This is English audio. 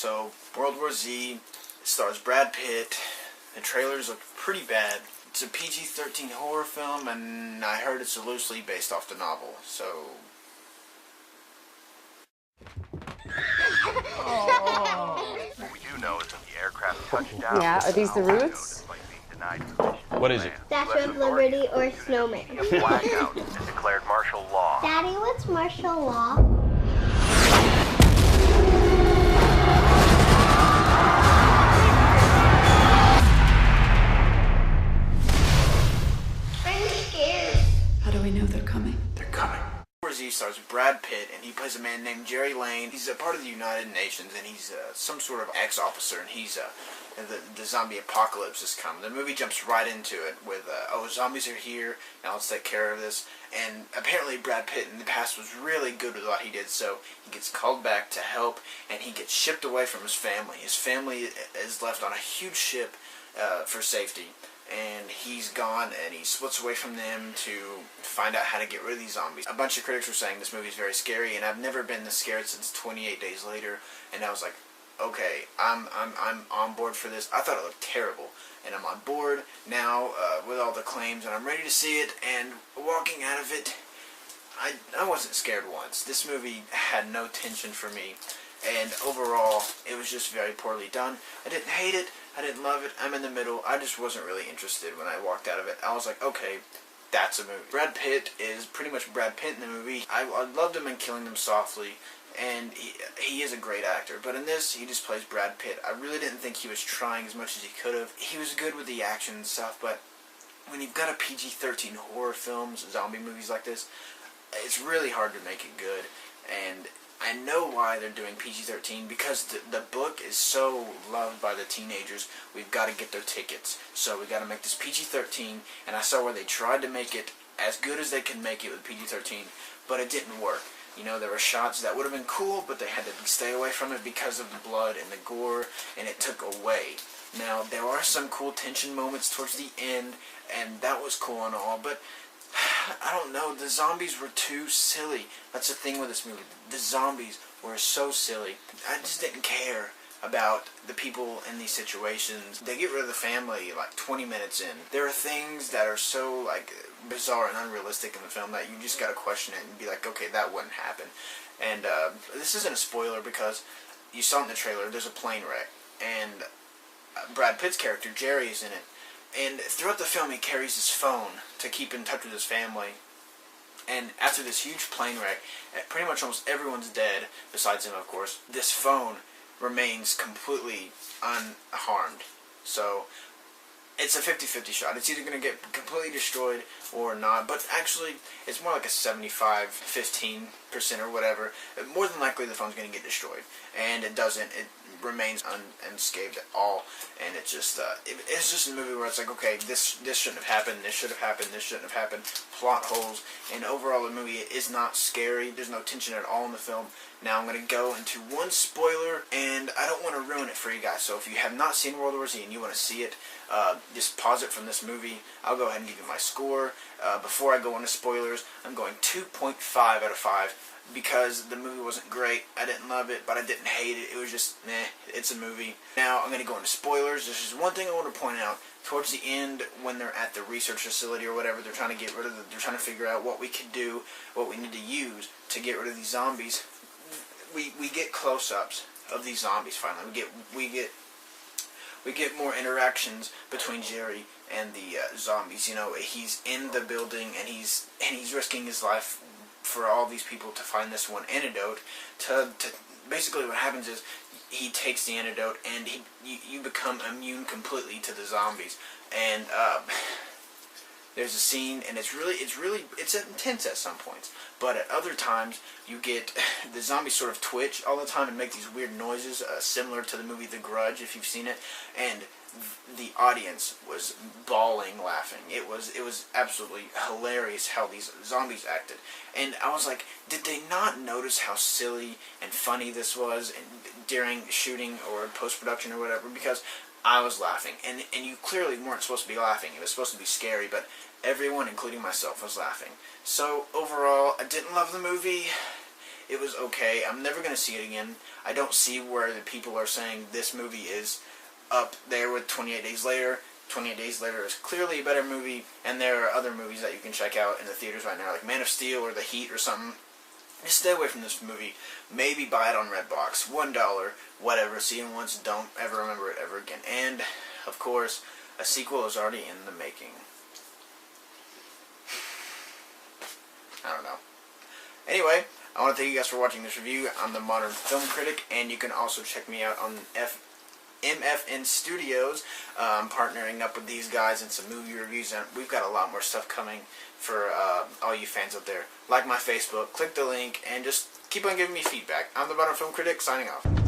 So, World War Z stars Brad Pitt. The trailers look pretty bad. It's a PG-13 horror film, and I heard it's loosely based off the novel, so... What we do know is that the aircraft touched down. Yeah, are these the roots? What is it? Statue of Liberty or snowman? Blackout and declared martial law. Daddy, what's martial law? I'm scared. How do we know they're coming? They're coming. War Z stars Brad Pitt, and he plays a man named Jerry Lane. He's a part of the United Nations, and he's some sort of ex-officer, and he's the zombie apocalypse has come. The movie jumps right into it with, oh, zombies are here, now let's take care of this. And apparently Brad Pitt in the past was really good with what he did, so he gets called back to help, and he gets shipped away from his family. His family is left on a huge ship for safety. And he's gone, and he splits away from them to find out how to get rid of these zombies. A bunch of critics were saying this movie is very scary, and I've never been this scared since 28 Days Later. And I was like, okay, I'm on board for this. I thought it looked terrible, and I'm on board now with all the claims, and I'm ready to see it. And walking out of it, I wasn't scared once. This movie had no tension for me. And overall, it was just very poorly done. I didn't hate it. I didn't love it. I'm in the middle. I just wasn't really interested when I walked out of it. I was like, okay, that's a movie. Brad Pitt is pretty much Brad Pitt in the movie. I loved him in Killing Them Softly, and he is a great actor. But in this, he just plays Brad Pitt. I really didn't think he was trying as much as he could have. He was good with the action and stuff, but when you've got a PG-13 horror films, zombie movies like this, it's really hard to make it good. And I know why they're doing PG-13, because the book is so loved by the teenagers. We've got to get their tickets. So we got to make this PG-13, and I saw where they tried to make it as good as they could make it with PG-13, but it didn't work. You know, there were shots that would have been cool, but they had to stay away from it because of the blood and the gore, and it took away. Now, there are some cool tension moments towards the end, and that was cool and all, but I don't know, the zombies were too silly. That's the thing with this movie. The zombies were so silly. I just didn't care about the people in these situations. They get rid of the family like 20 minutes in. There are things that are so like bizarre and unrealistic in the film that you just gotta question it and be like, okay, that wouldn't happen. And this isn't a spoiler because you saw in the trailer, there's a plane wreck. And Brad Pitt's character, Jerry, is in it. And throughout the film, he carries his phone to keep in touch with his family. And after this huge plane wreck, pretty much almost everyone's dead, besides him, of course. This phone remains completely unharmed. So, it's a 50-50 shot. It's either going to get completely destroyed or not. But actually, it's more like a 75-15% or whatever. More than likely, the phone's going to get destroyed. And it doesn't. It remains unscathed at all, and it's just a movie where it's like, okay, this shouldn't have happened, this should have happened, this shouldn't have happened, plot holes, and overall the movie is not scary. There's no tension at all in the film. Now I'm going to go into one spoiler, and I don't want to ruin it for you guys, so if you have not seen World War Z and you want to see it, just pause it from this movie. I'll go ahead and give you my score. Before I go into spoilers, I'm going 2.5 out of 5. Because the movie wasn't great. I didn't love it, but I didn't hate it. It was just, it's a movie. Now, I'm going to go into spoilers. There's just one thing I want to point out. Towards the end, when they're at the research facility or whatever, they're trying to get rid of they're trying to figure out what we could do, what we need to use to get rid of these zombies. We get close-ups of these zombies finally. We get more interactions between Jerry and the zombies. You know, he's in the building and he's risking his life for all these people to find this one antidote. To basically what happens is he takes the antidote and you become immune completely to the zombies. And there's a scene, and it's intense at some points, but at other times you get the zombies sort of twitch all the time and make these weird noises, similar to the movie The Grudge, if you've seen it, and the audience was bawling laughing. It was absolutely hilarious how these zombies acted. And I was like, did they not notice how silly and funny this was during shooting or post-production or whatever? Because I was laughing, and you clearly weren't supposed to be laughing. It was supposed to be scary, but everyone, including myself, was laughing. So overall, I didn't love the movie. It was okay. I'm never going to see it again. I don't see where the people are saying this movie is up there with 28 Days Later. 28 Days Later is clearly a better movie, and there are other movies that you can check out in the theaters right now, like Man of Steel or The Heat or something. Just stay away from this movie. Maybe buy it on Redbox. $1, whatever. See it once, don't ever remember it ever again. And, of course, a sequel is already in the making. I don't know. Anyway, I want to thank you guys for watching this review. I'm the Modern Film Critic, and you can also check me out on MFN Studios. I'm partnering up with these guys in some movie reviews, and we've got a lot more stuff coming for all you fans out there. Like my Facebook, click the link, and just keep on giving me feedback. I'm the Modern Film Critic, signing off.